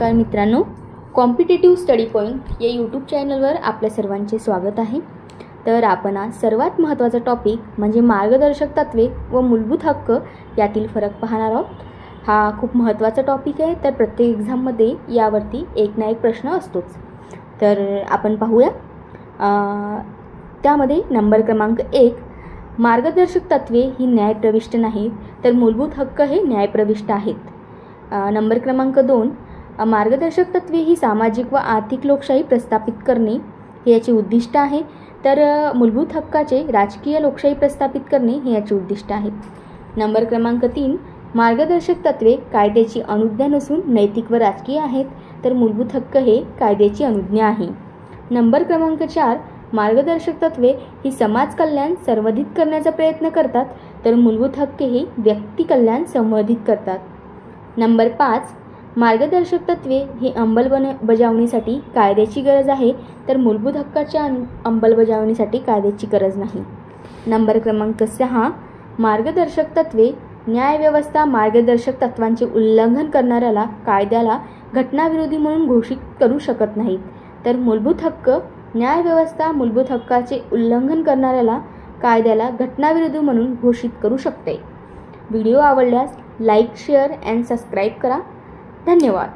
नमस्कार मित्रांनो, competitive study point या यूट्यूब चॅनलवर आपल्या सर्वांचे स्वागत आहे। तर आपण आज सर्वात महत्त्वाचा टॉपिक म्हणजे मार्गदर्शक तत्त्वे व मूलभूत हक्क यातील फरक पाहणार आहोत। हा खूप महत्त्वाचा टॉपिक आहे, तर प्रत्येक एक्झाममध्ये यावरती एक ना एक प्रश्न असतोच। तर आपण पाहूया। त्यामध्ये नंबर क्रमांक 1, मार्गदर्शक तत्त्वे ही न्यायप्रविष्ट नाहीत, तर मूलभूत हक्क हे न्यायप्रविष्ट आहेत। नंबर क्रमांक 2, मार्गदर्शक तत्त्वे ही सामाजिक व आर्थिक लोकशाही प्रस्थापित करणे हे याचे उद्दिष्ट आहे, तर मूलभूत हक्काचे राजकीय लोकशाही प्रस्थापित करणे हे याचे उद्दिष्ट आहे। नंबर क्रमांक 3, मार्गदर्शक तत्त्वे कायद्याची अनुज्ञा नसून नैतिक व राजकीय आहेत, तर मूलभूत हक्क हे कायद्याची अनुज्ञा आहे। नंबर क्रमांक 4, मार्गदर्शक तत्त्वे ही समाज कल्याण संवर्धित करण्याचा प्रयत्न करतात, तर मूलभूत हक्क हे व्यक्ती कल्याण संवर्धित करतात। नंबर 5, मार्गदर्शक तत्त्वे ही अंमलबजावणीसाठी कायद्याची गरज आहे, तर मूलभूत हक्काच्या अंमलबजावणीसाठी कायद्याची गरज नाही। नंबर क्रमांक 6, मार्गदर्शक तत्त्वे न्यायव्यवस्था मार्गदर्शक तत्त्वांचे उल्लंघन करणाऱ्याला कायद्याला घटनाविरोधी म्हणून घोषित करू शकत नाहीत, तर मूलभूत हक्क न्यायव्यवस्था मूलभूत हक्काचे उल्लंघन करणाऱ्याला कायद्याला घटनाविरोधी म्हणून घोषित करू शकते। व्हिडिओ आवडल्यास लाईक, शेअर अँड सबस्क्राईब करा। धन्यवाद।